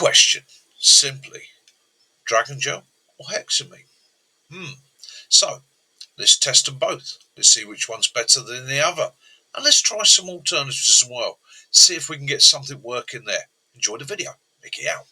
question, simply, Dragon Gel or Hexamine? So, let's test them both. Let's see which one's better than the other. And let's try some alternatives as well. See if we can get something working there. Enjoy the video. Mickey out.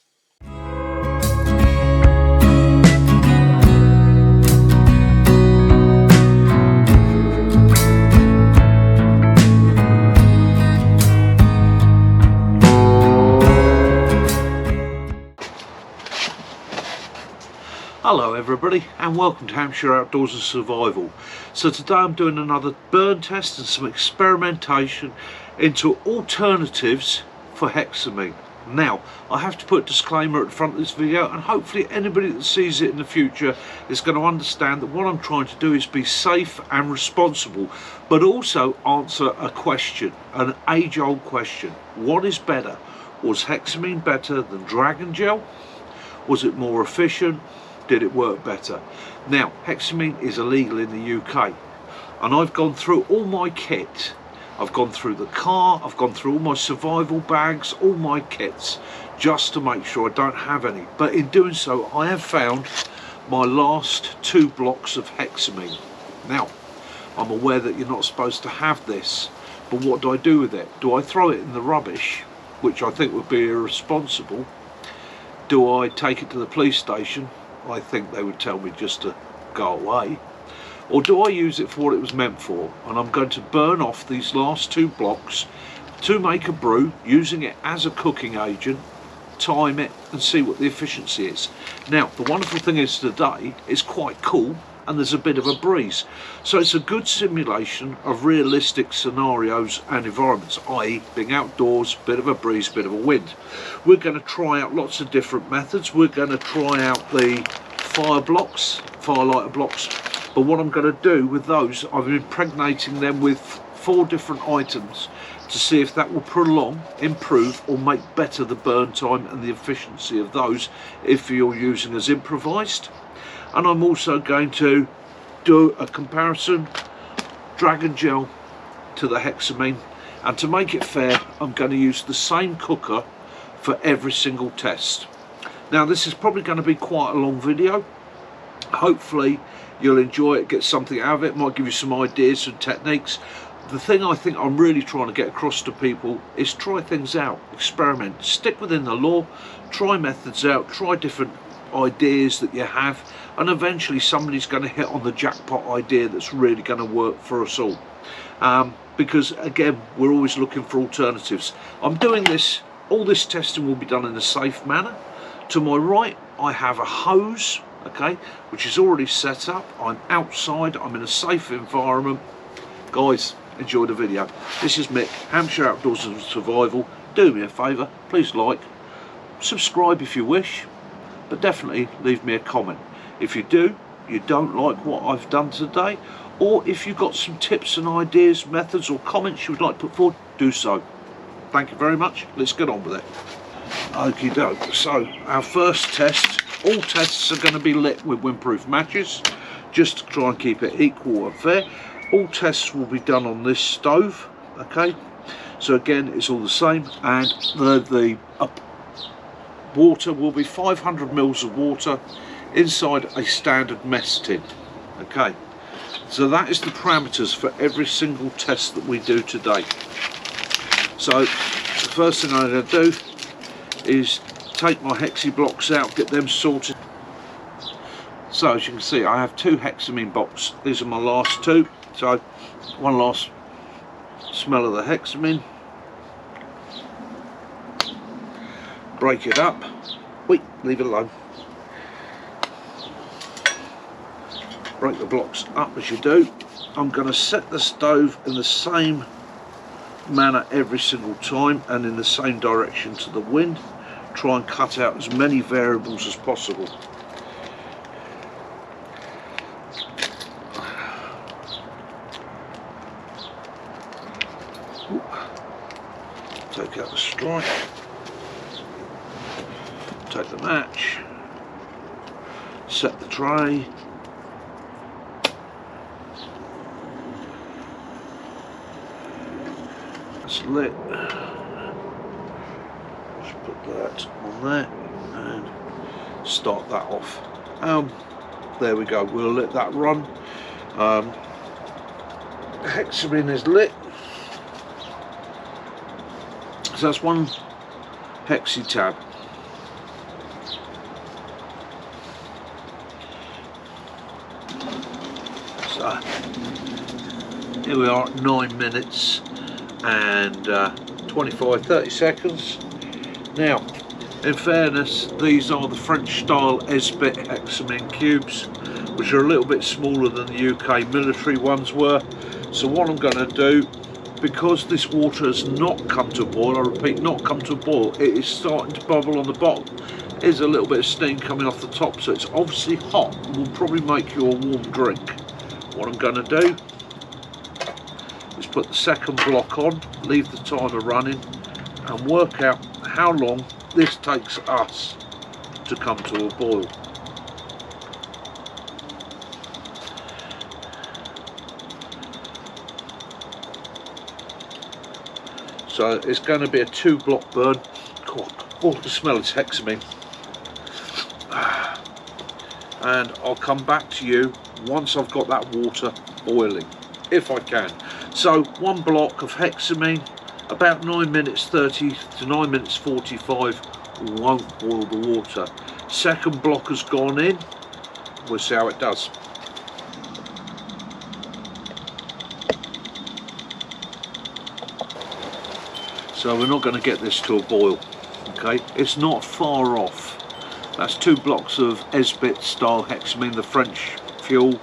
Hello everybody and welcome to Hampshire Outdoors and Survival. So today I'm doing another burn test and some experimentation into alternatives for Hexamine. Now I have to put a disclaimer at the front of this video, and hopefully anybody that sees it in the future is going to understand that what I'm trying to do is be safe and responsible, but also answer a question, an age-old question. What is better? Was Hexamine better than Dragon Gel? Was it more efficient? Did it work better? Now, Hexamine is illegal in the UK, and I've gone through all my kit. I've gone through the car, I've gone through all my survival bags, all my kits, just to make sure I don't have any. But in doing so, I have found my last 2 blocks of Hexamine. Now, I'm aware that you're not supposed to have this, but what do I do with it? Do I throw it in the rubbish, which I think would be irresponsible? Do I take it to the police station? I think they would tell me just to go away. Or do I use it for what it was meant for? And I'm going to burn off these last 2 blocks to make a brew, using it as a cooking agent, time it and see what the efficiency is. Now the wonderful thing is today it's quite cool and there's a bit of a breeze, so it's a good simulation of realistic scenarios and environments, i.e. being outdoors, bit of a breeze, bit of a wind. We're going to try out lots of different methods. We're going to try out the firelighter blocks, but what I'm going to do with those, I'm impregnating them with 4 different items to see if that will prolong, improve or make better the burn time and the efficiency of those if you're using as improvised. And I'm also going to do a comparison Dragon Gel to the Hexamine, and to make it fair I'm going to use the same cooker for every single test. Now this is probably going to be quite a long video. Hopefully you'll enjoy it, get something out of it, might give you some ideas and techniques. The thing I think I'm really trying to get across to people is try things out, experiment, stick within the law, try methods out, try different ideas that you have, and eventually somebody's going to hit on the jackpot idea that's really going to work for us all. Because again, we're always looking for alternatives. I'm doing this, all this testing will be done in a safe manner. To my right I have a hose, okay, which is already set up. I'm outside, I'm in a safe environment. Guys, enjoy the video. This is Mick, Hampshire Outdoors and Survival. Do me a favour, please like, subscribe if you wish, but definitely leave me a comment. If you don't like what I've done today, or if you've got some tips and ideas, methods or comments you would like to put forward, do so. Thank you very much. Let's get on with it. Okie doke. So our first test, all tests are going to be lit with windproof matches, just to try and keep it equal and fair. All tests will be done on this stove, okay, so again it's all the same, and the water will be 500 mils of water inside a standard mess tin. Okay, so that is the parameters for every single test that we do today. So the first thing I'm going to do is take my Hexi blocks out, get them sorted. So as you can see, I have 2 Hexamine boxes. These are my last 2. So one last smell of the Hexamine. Break it up. Wait, leave it alone. Break the blocks up as you do. I'm going to set the stove in the same manner every single time and in the same direction to the wind. Try and cut out as many variables as possible. Take out the strike, take the match, set the tray, it's lit, just put that on there and start that off. There we go, we'll let that run. Hexamine is lit, so that's one hexi tab. So here we are at 9 minutes and 25-30 seconds. Now, in fairness, these are the French style Esbit Hexamine cubes, which are a little bit smaller than the UK military ones were. So what I'm going to do, because this water has not come to a boil, I repeat, not come to a boil, it is starting to bubble on the bottom. There's a little bit of steam coming off the top, so it's obviously hot and will probably make you a warm drink. What I'm going to do is put the second block on, leave the timer running, and work out how long this takes us to come to a boil. So it's going to be a 2-block burn. Oh, the smell is hexamine. And I'll come back to you once I've got that water boiling, if I can. So 1 block of hexamine, about 9 minutes 30 to 9 minutes 45 won't boil the water. Second block has gone in, we'll see how it does. So we're not going to get this to a boil, okay? It's not far off. That's 2 blocks of Esbit style hexamine, the French fuel.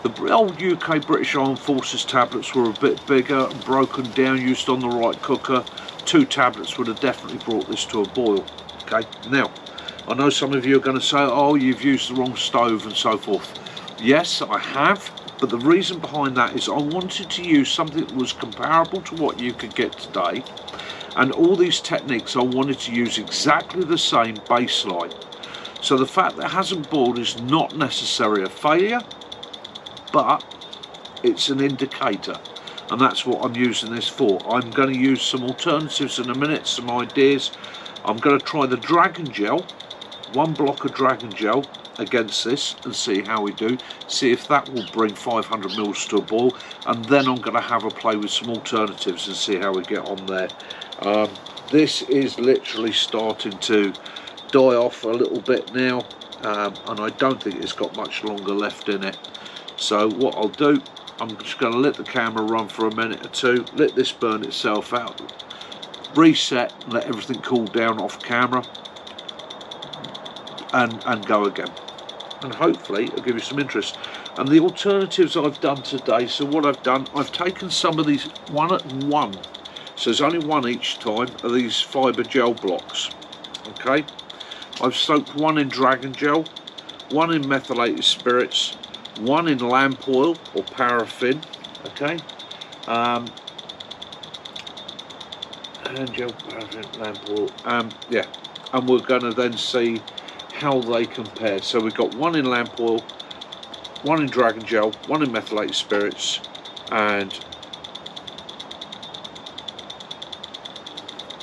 The old UK British Armed Forces tablets were a bit bigger and broken down, used on the right cooker. 2 tablets would have definitely brought this to a boil, okay? Now, I know some of you are going to say, oh, you've used the wrong stove and so forth. Yes, I have, but the reason behind that is I wanted to use something that was comparable to what you could get today. And all these techniques, I wanted to use exactly the same baseline. So the fact that it hasn't boiled is not necessarily a failure, but it's an indicator. And that's what I'm using this for. I'm going to use some alternatives in a minute, some ideas. I'm going to try the Dragon Gel, 1 block of Dragon Gel against this and see how we do. See if that will bring 500 mils to a boil. And then I'm going to have a play with some alternatives and see how we get on there. This is literally starting to die off a little bit now, and I don't think it's got much longer left in it. So what I'll do, I'm just going to let the camera run for a minute or two, let this burn itself out, reset, let everything cool down off camera, and go again. And hopefully it'll give you some interest. And the alternatives I've done today, so what I've done, I've taken some of these 1 at 1. So there's only 1 each time of these fibre gel blocks, okay? I've soaked 1 in Dragon Gel, 1 in methylated spirits, 1 in lamp oil or paraffin, okay? Hand gel, paraffin, lamp oil, yeah. And we're going to then see how they compare. So we've got 1 in lamp oil, 1 in Dragon Gel, 1 in methylated spirits, and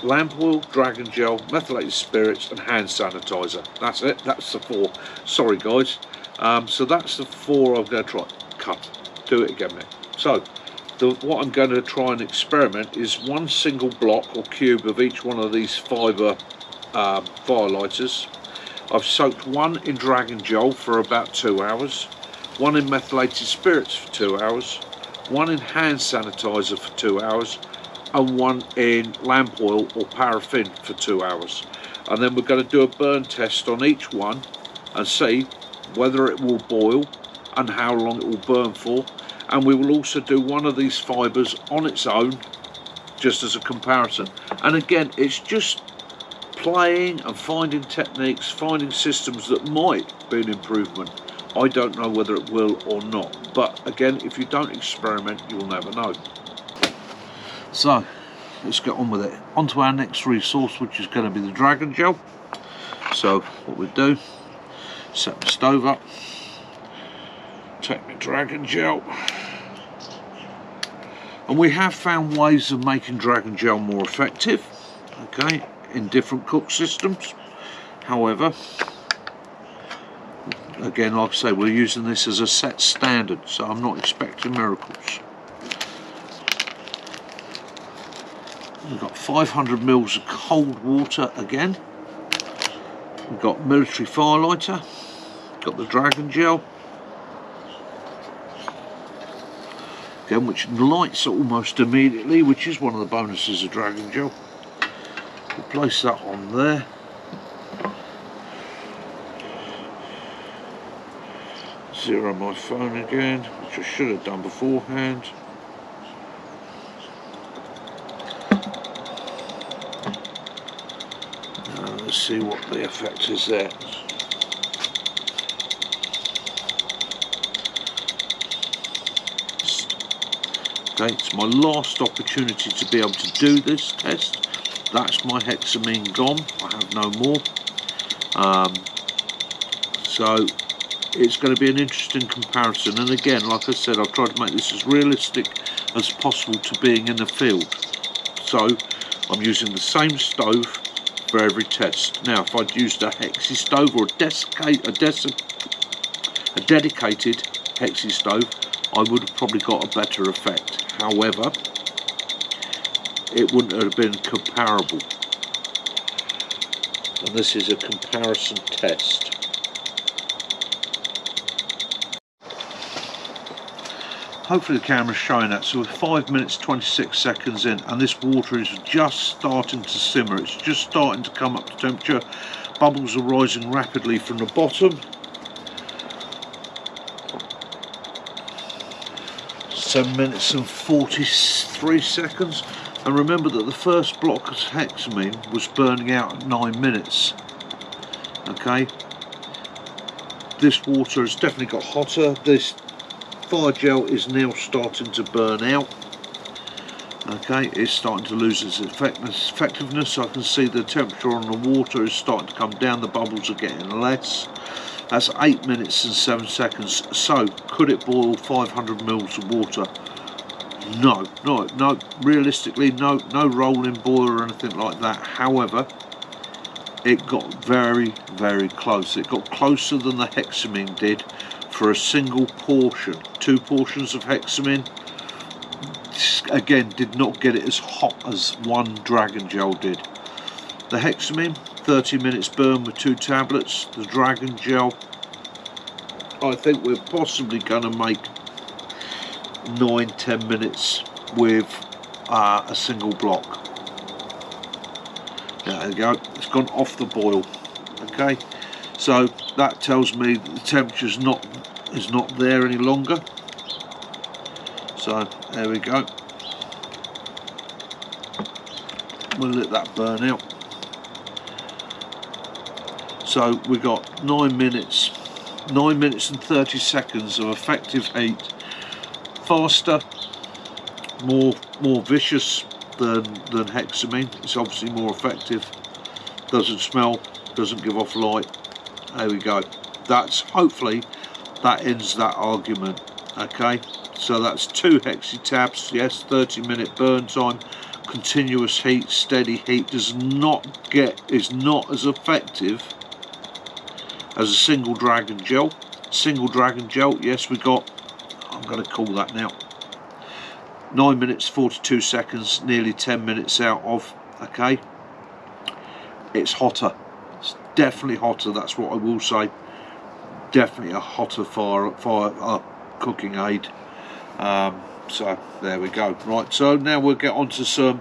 lamp oil, Dragon Gel, methylated spirits and hand sanitizer. That's it, that's the 4. Sorry guys. So that's the 4 I'm going to try. Cut. Do it again, mate. So what I'm going to try and experiment is 1 single block or cube of each one of these fibre firelighters. I've soaked 1 in Dragon Gel for about 2 hours, 1 in methylated spirits for 2 hours, 1 in hand sanitizer for 2 hours, and 1 in lamp oil or paraffin for 2 hours. And then we're going to do a burn test on each one and see whether it will boil and how long it will burn for. And we will also do 1 of these fibres on its own, just as a comparison. And again, it's just playing and finding techniques, finding systems that might be an improvement. I don't know whether it will or not, but again, if you don't experiment, you'll never know. So let's get on with it. On to our next resource, which is going to be the Dragon Gel. So what we do, set the stove up, take my Dragon Gel, and we have found ways of making Dragon Gel more effective. Okay, in different cook systems. However, again, like I say, we're using this as a set standard, so I'm not expecting miracles. We've got 500 mils of cold water again. We've got military firelighter, got the dragon gel, again, which lights almost immediately, which is one of the bonuses of dragon gel. We'll place that on there. Zero my phone again, which I should have done beforehand. Let's see what the effect is there. Okay, it's my last opportunity to be able to do this test. That's my hexamine gone. I have no more. So it's going to be an interesting comparison. And again, like I said, I've tried to make this as realistic as possible to being in the field. So I'm using the same stove for every test. Now, if I'd used a hexi stove or a dedicated hexi stove, I would have probably got a better effect. However, it wouldn't have been comparable. And this is a comparison test. Hopefully the camera's showing that. So we're 5 minutes 26 seconds in, and this water is just starting to simmer. It's just starting to come up to temperature. Bubbles are rising rapidly from the bottom. 7 minutes and 43 seconds. And remember that the first block of hexamine was burning out at 9 minutes. Okay. This water has definitely got hotter. This fire gel is now starting to burn out. Okay, it's starting to lose its effectiveness. I can see the temperature on the water is starting to come down. The bubbles are getting less. That's 8 minutes and 7 seconds. So, could it boil 500 mils of water? No. Realistically, no rolling boil or anything like that. However, it got very, very close. It got closer than the hexamine did for a single portion. 2 portions of hexamine, again, did not get it as hot as one dragon gel did. The hexamine, 30 minutes burn with 2 tablets. The dragon gel, I think we're possibly going to make 9-10 minutes with a single block. There we go, it's gone off the boil. Okay, so that tells me that the temperature is not there any longer. So there we go. We'll let that burn out. So we got 9 minutes and 30 seconds of effective heat. Faster, more vicious than hexamine. It's obviously more effective. Doesn't smell, doesn't give off light. There we go. That's, hopefully that ends that argument. Okay, so that's 2 hexi tabs. Yes, 30-minute burn time. Continuous heat, steady heat is not as effective as a single dragon gel. Single dragon gel, yes, we got, I'm going to call that now, 9 minutes 42 seconds, nearly 10 minutes out of. Okay, it's hotter. It's definitely hotter. That's what I will say. Definitely a hotter fire cooking aid. So there we go. Right, so now we'll get on to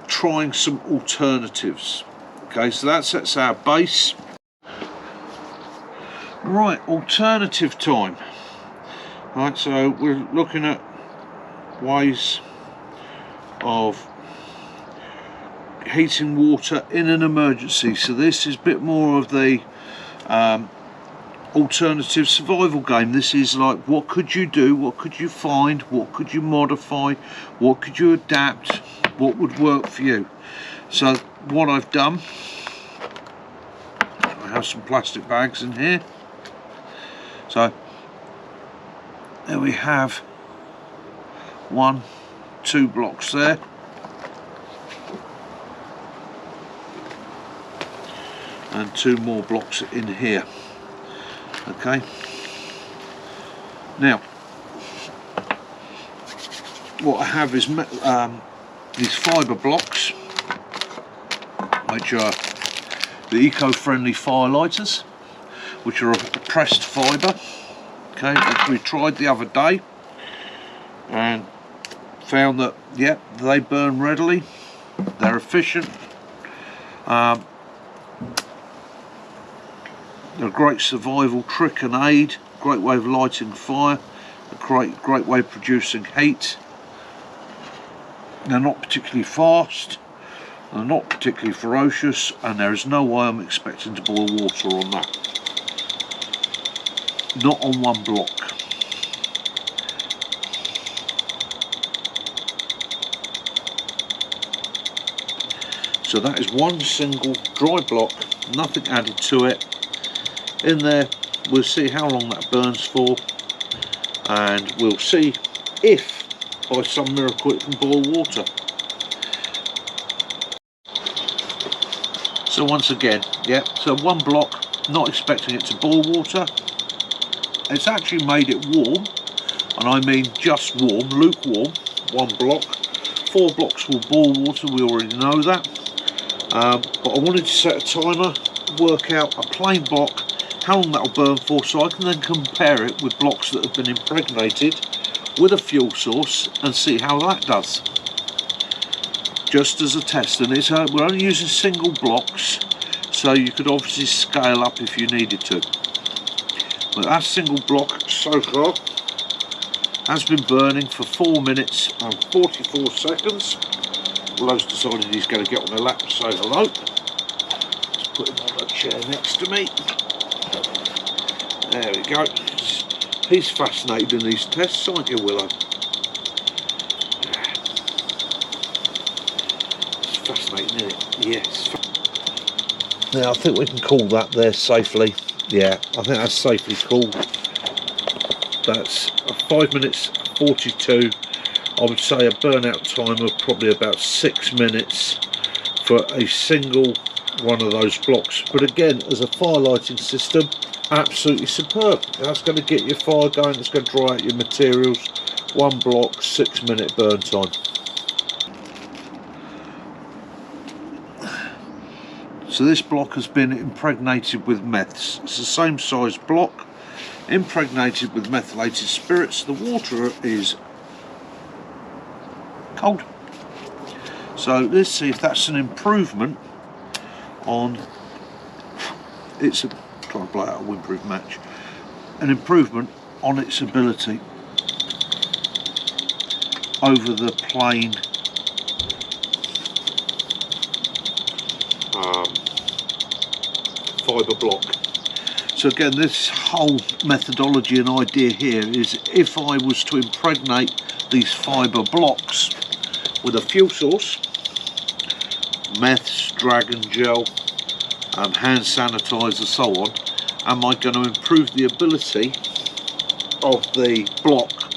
trying some alternatives. Okay, so that sets our base. Right, alternative time. Right, so we're looking at ways of heating water in an emergency. So this is a bit more of the alternative survival game. This is like, what could you do, what could you find, what could you modify, what could you adapt, what would work for you. So what I've done, I have some plastic bags in here. So there we have 1, 2 blocks there. and 2 more blocks in here. Okay, now what I have is these fibre blocks, which are the eco-friendly firelighters, which are a pressed fibre, okay, which we tried the other day and found that, yeah, they burn readily, they're efficient, they're a great survival trick and aid, great way of lighting fire, a great way of producing heat. They're not particularly fast, they're not particularly ferocious, and there is no way I'm expecting to boil water on that. Not on one block. So that is one single dry block, nothing added to it. In there, we'll see how long that burns for, and we'll see if by some miracle it can boil water. So once again, yeah, so one block, not expecting it to boil water. It's actually made it warm, and I mean just warm, lukewarm. One block. 4 blocks will boil water, we already know that. But I wanted to set a timer, work out a plain block, how long that will burn for, so I can then compare it with blocks that have been impregnated with a fuel source and see how that does. Just as a test, and we're only using single blocks, so you could obviously scale up if you needed to. But that single block so far has been burning for 4 minutes and 44 seconds. Lowe's decided he's going to get on my lap and say hello. Let's put him on the chair next to me. There we go. He's fascinated in these tests, aren't you, Willow? It's fascinating, isn't it? Yes. Now I think we can call that there safely. Yeah, I think that's safely called. That's 5 minutes 42. I would say a burnout time of probably about 6 minutes for a single one of those blocks. But again, as a fire lighting system, absolutely superb. That's going to get your fire going, it's going to dry out your materials. One block, 6-minute burn time. So this block has been impregnated with meths. It's the same size block, impregnated with methylated spirits. The water is cold. So let's see if that's an improvement on its, trying to blow out a windproof match, an improvement on its ability over the plain fibre block. So again, this whole methodology and idea here is if I was to impregnate these fibre blocks with a fuel source, meths, dragon gel, hand sanitizer, so on, am I going to improve the ability of the block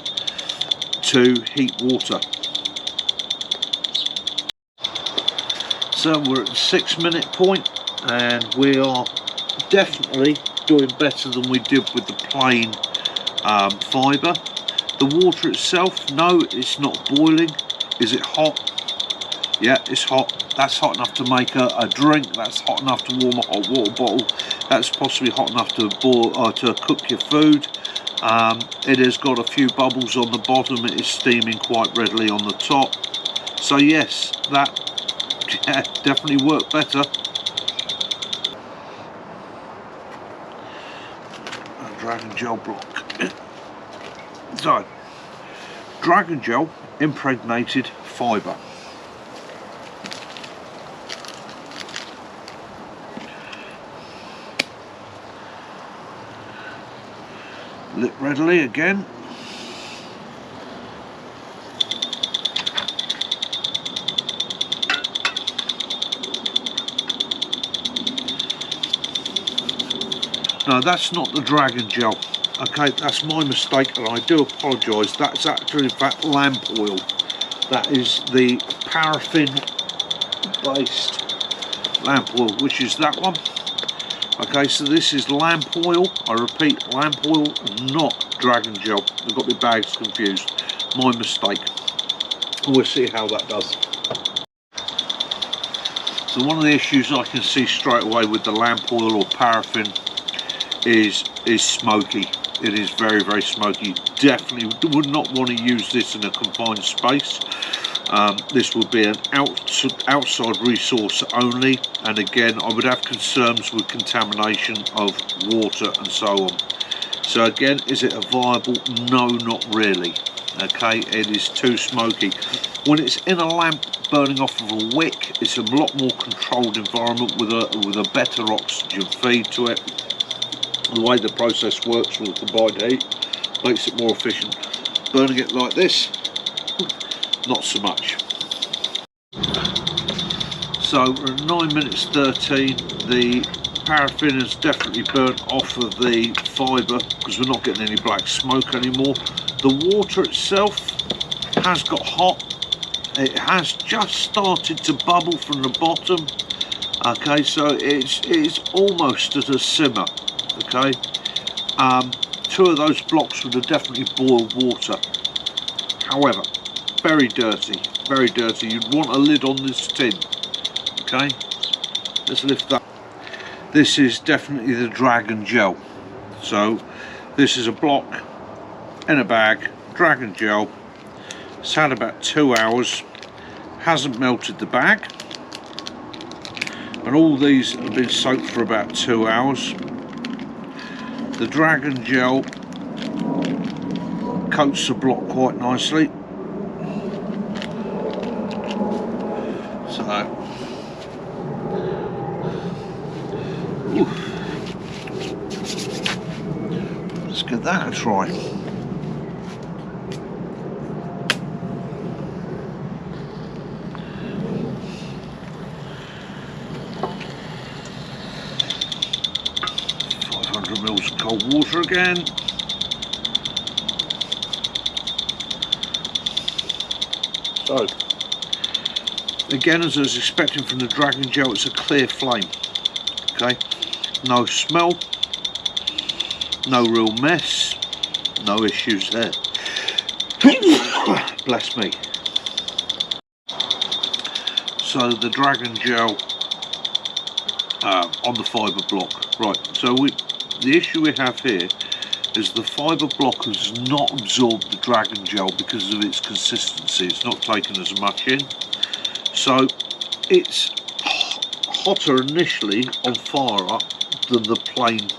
to heat water? So we're at the 6-minute point, and we are definitely doing better than we did with the plain fibre. The water itself, no, it's not boiling. Is it hot? Yeah, it's hot. That's hot enough to make a drink. That's hot enough to warm a hot water bottle. That's possibly hot enough to boil or to cook your food. It has got a few bubbles on the bottom. It is steaming quite readily on the top. So yes, that definitely worked better. A dragon gel block. So, dragon gel impregnated fibre. Lit readily again. No, that's not the dragon gel. Okay, that's my mistake, and I do apologise. That's actually, in fact, lamp oil. That is the paraffin-based lamp oil, which is that one. Okay, so this is lamp oil. I repeat, lamp oil, not dragon gel. I've got my bags confused. My mistake. We'll see how that does. So one of the issues I can see straight away with the lamp oil or paraffin is smoky. It is very, very smoky. Definitely would not want to use this in a confined space. This would be an outside resource only, and again I would have concerns with contamination of water and so on. So again, is it a viable? No, not really. Okay, it is too smoky. When it's in a lamp burning off of a wick, it's a lot more controlled environment with a better oxygen feed to it. The way the process works with the combined heat makes it more efficient. Burning it like this, not so much. So we're at 9 minutes 13. The paraffin has definitely burnt off of the fibre because we're not getting any black smoke anymore. The water itself has got hot. It has just started to bubble from the bottom. Okay, so it's almost at a simmer. Okay, 2 of those blocks would have definitely boiled water. However, very dirty, very dirty. You'd want a lid on this tin. Okay, let's lift that. This is definitely the dragon gel. So this is a block in a bag, dragon gel. It's had about 2 hours, hasn't melted the bag, and all these have been soaked for about 2 hours. The dragon gel coats the block quite nicely. So, let's give that a try. Mils of cold water again. So again, as I was expecting from the dragon gel, it's a clear flame. Okay, no smell, no real mess, no issues there. Bless me. So the dragon gel on the fibre block, right? So the issue we have here is the fibre block has not absorbed the dragon gel because of its consistency. It's not taken as much in, so it's hotter initially on fire up than the plain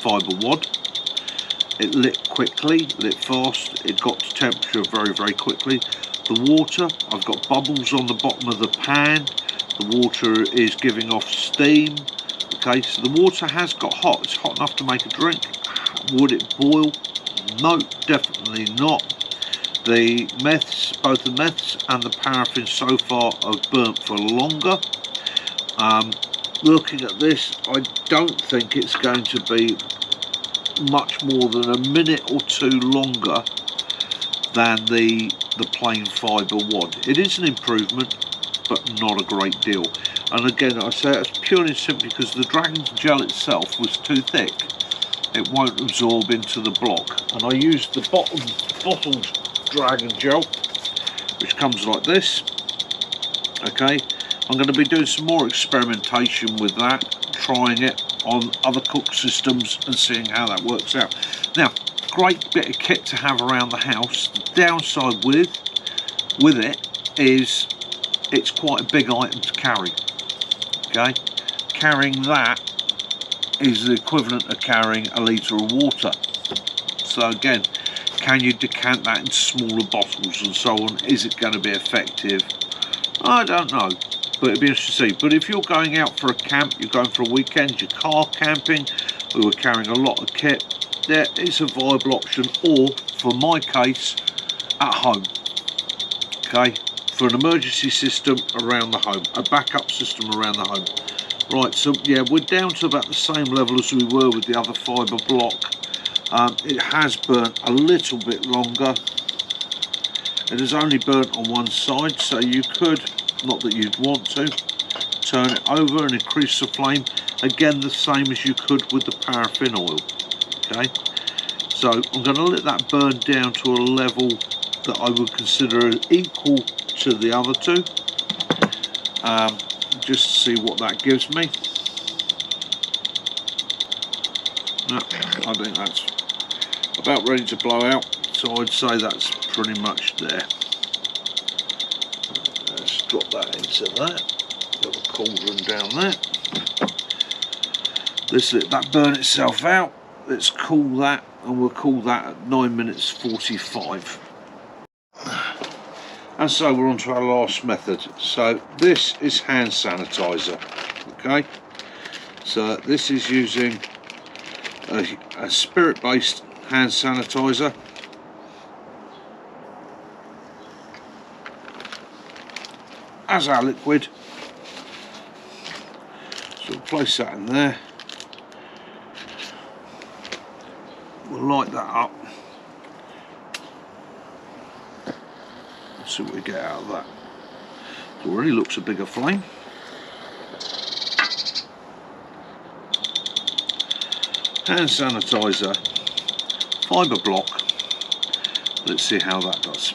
fibre wad. It lit quickly, lit fast, it got to temperature very, very quickly. The water, I've got bubbles on the bottom of the pan. The water is giving off steam. Okay, so the water has got hot. It's hot enough to make a drink. Would it boil? No, definitely not. The meths, both the meths and the paraffin so far have burnt for longer. Looking at this, I don't think it's going to be much more than a minute or 2 longer than the plain fibre wad. It is an improvement, but not a great deal. And again, I say it's purely and simply because the dragon gel itself was too thick. It won't absorb into the block. And I used the bottled dragon gel, which comes like this. Okay, I'm going to be doing some more experimentation with that, trying it on other cook systems and seeing how that works out. Now, great bit of kit to have around the house. The downside with it is it's quite a big item to carry. Okay, carrying that is the equivalent of carrying a litre of water. So again, can you decant that into smaller bottles and so on? Is it going to be effective? I don't know, but it'd be interesting to see. But if you're going out for a camp, you're going for a weekend, you're car camping, we were carrying a lot of kit, there is a viable option, or for my case, at home. Okay, for an emergency system around the home, a backup system around the home. Right, so yeah, we're down to about the same level as we were with the other fibre block. It has burnt a little bit longer. It has only burnt on one side, so you could, not that you'd want to, turn it over and increase the flame. again the same as you could with the paraffin oil. Okay, so I'm going to let that burn down to a level that I would consider equal to the other two, just to see what that gives me. I think that's about ready to blow out, so I'd say that's pretty much there. Let's drop that into that, got the cauldron down there. Let's let that burn itself out. Let's cool that, and we'll cool that at 9 minutes 45. And so we're on to our last method. So this is hand sanitizer. Okay, so this is using a spirit-based hand sanitizer. As our liquid, so we'll place that in there. We'll light that up. Let's see what we get out of that. It already looks a bigger flame. Hand sanitizer, fibre block. Let's see how that does.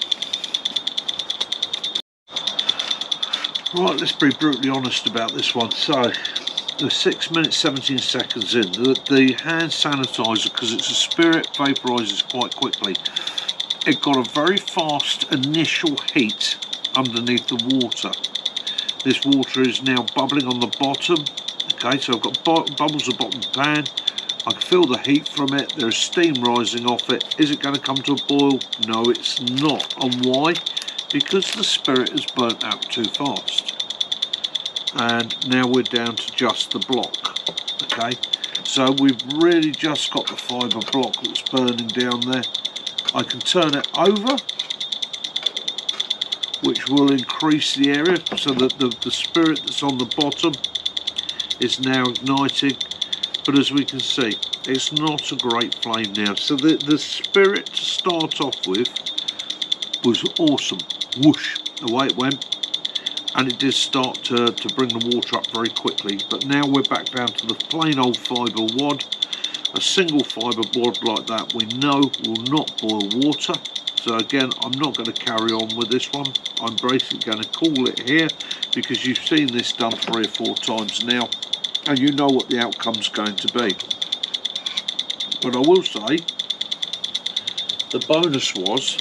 Right, let's be brutally honest about this one. So, the 6 minutes 17 seconds in, the hand sanitizer, because it's a spirit, vaporises quite quickly. It got a very fast initial heat underneath the water. This water is now bubbling on the bottom. Okay, so I've got bubbles at the bottom of the pan. I can feel the heat from it. There's steam rising off it. Is it going to come to a boil? No, it's not. And why? Because the spirit has burnt out too fast. And now we're down to just the block. Okay, so we've really just got the fibre block that's burning down there. I can turn it over, which will increase the area so that the spirit that's on the bottom is now igniting. But as we can see, it's not a great flame now. So the spirit to start off with was awesome. Whoosh, away it went. And it did start to bring the water up very quickly. But now we're back down to the plain old fibre wad. A single fibre wad like that we know will not boil water. So again, I'm not going to carry on with this one. I'm basically going to call it here, because you've seen this done 3 or 4 times now, and you know what the outcome's going to be. But I will say, the bonus was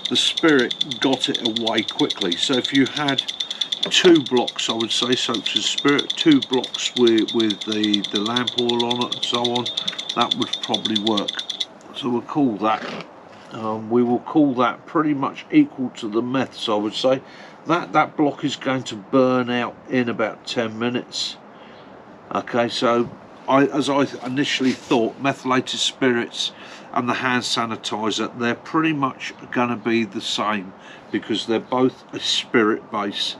the spirit got it away quickly. So if you had 2 blocks, I would say, soaked in spirit, 2 blocks with the lamp oil on it and so on, that would probably work. So we'll call that. We will call that pretty much equal to the meths, I would say. That block is going to burn out in about 10 minutes. Okay, so as I initially thought, methylated spirits and the hand sanitizer, they're pretty much going to be the same, because they're both a spirit base.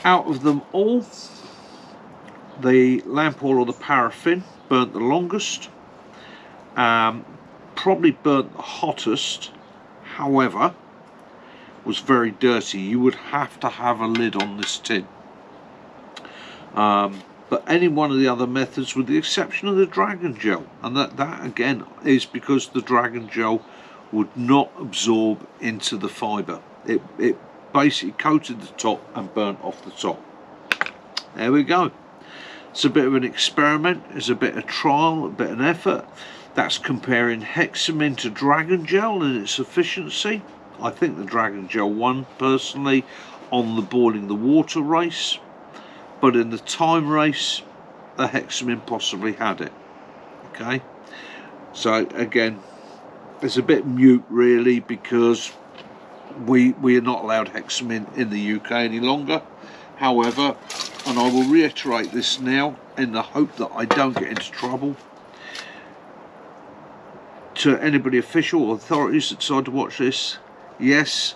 Out of them all, the lamp oil or the paraffin burnt the longest, probably burnt the hottest, however was very dirty. You would have to have a lid on this tin. But any one of the other methods, with the exception of the dragon gel, and that again is because the dragon gel would not absorb into the fibre. It basically coated the top and burnt off the top. There we go. It's a bit of an experiment, it's a bit of trial, a bit of effort. That's comparing Hexamine to dragon gel and its efficiency. I think the dragon gel won personally on the boiling the water race, but in the time race the Hexamine possibly had it. Okay, so again, it's a bit mute really, because we are not allowed Hexamine in the UK any longer. However, and I will reiterate this now in the hope that I don't get into trouble, to anybody official or authorities that decide to watch this, yes,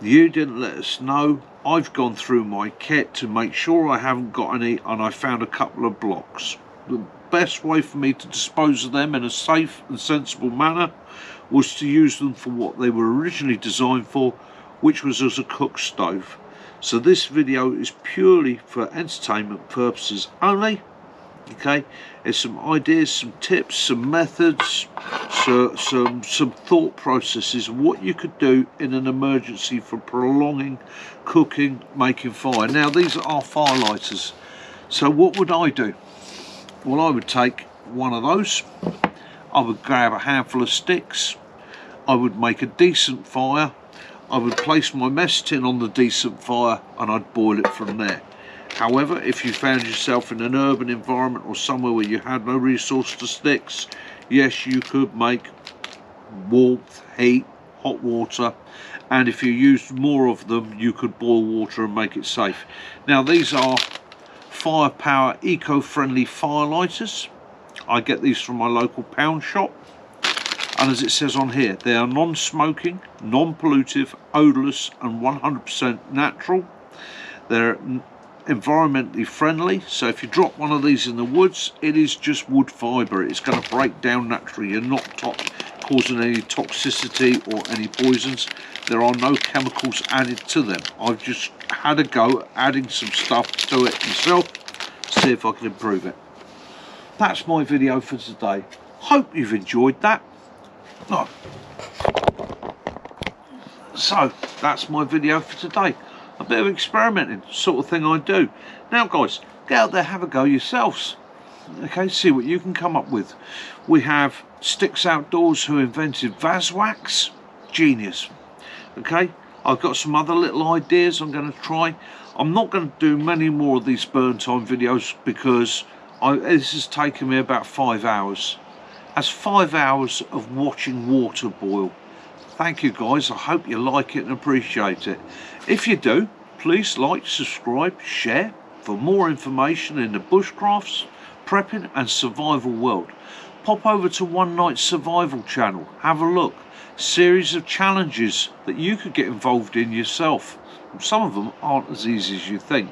you didn't let us know. I've gone through my kit to make sure I haven't got any, and I found a couple of blocks. The best way for me to dispose of them in a safe and sensible manner was to use them for what they were originally designed for, which was as a cook stove. So this video is purely for entertainment purposes only. Okay, there's some ideas, some tips, some methods, so some thought processes of what you could do in an emergency for prolonging cooking, making fire. Now these are fire lighters, so what would I do? Well, I would take one of those, I would grab a handful of sticks, I would make a decent fire, I would place my mess tin on the decent fire, and I'd boil it from there. However, if you found yourself in an urban environment or somewhere where you had no resource to sticks, yes, you could make warmth, heat, hot water, and if you used more of them, you could boil water and make it safe. Now these are Firepower eco-friendly fire lighters. I get these from my local pound shop, and as it says on here, they are non-smoking, non-pollutive, odourless and 100% natural. They're environmentally friendly, so if you drop one of these in the woods, it is just wood fibre. It's going to break down naturally. You're not causing any toxicity or any poisons. There are no chemicals added to them. I've just had a go adding some stuff to it myself, see if I can improve it. That's my video for today. Hope you've enjoyed that. No. So that's my video for today. A bit of experimenting, sort of thing I do. Now guys, get out there, have a go yourselves. Okay, see what you can come up with. We have Sticks Outdoors, who invented vase wax. Genius. Okay, I've got some other little ideas I'm going to try. I'm not going to do many more of these burn time videos because this has taken me about 5 hours. That's 5 hours of watching water boil. Thank you guys, I hope you like it and appreciate it. If you do, please like, subscribe, share for more information in the bushcrafts, prepping and survival world. Pop over to One Night Survival channel, have a look. Series of challenges that you could get involved in yourself. Some of them aren't as easy as you think.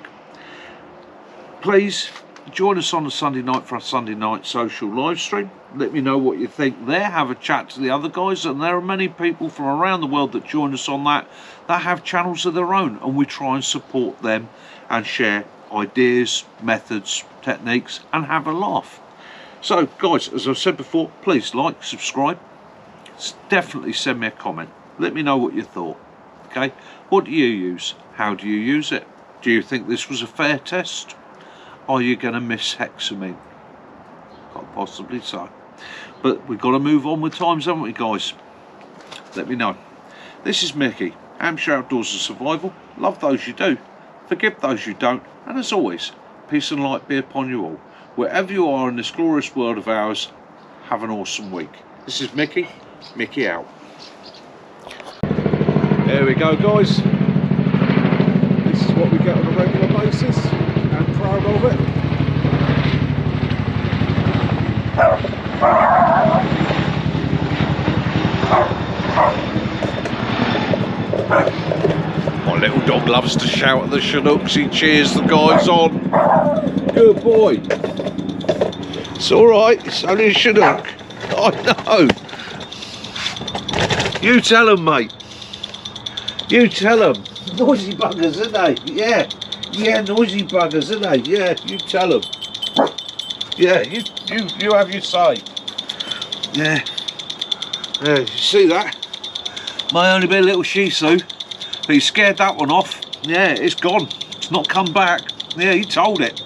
Please join us on a Sunday night for our Sunday night social live stream. Let me know what you think there. Have a chat to the other guys, and there are many people from around the world that join us on that have channels of their own, and we try and support them and share ideas, methods, techniques, and have a laugh. So guys, as I've said before, please like, subscribe, definitely send me a comment. Let me know what you thought. Okay, what do you use? How do you use it? Do you think this was a fair test? Are you going to miss Hexamine? Quite possibly so. But we've got to move on with times, haven't we guys? Let me know. This is Mickey, Hampshire Outdoors and Survival. Love those you do, forgive those you don't, and as always, peace and light be upon you all. Wherever you are in this glorious world of ours, have an awesome week. This is Mickey out. There we go guys. This is what we get on a regular basis. I'm proud of it. My little dog loves to shout at the Chinooks. He cheers the guys on. Good boy. It's alright, it's only a Chinook. I know. You tell him, mate. You tell him. Noisy buggers, aren't they? Yeah. Yeah, noisy buggers, aren't they? Yeah, you tell them. Yeah, you have your say. Yeah. Yeah, you see that? Might only be a little Shih Tzu, but he scared that one off. Yeah, it's gone. It's not come back. Yeah, he told it.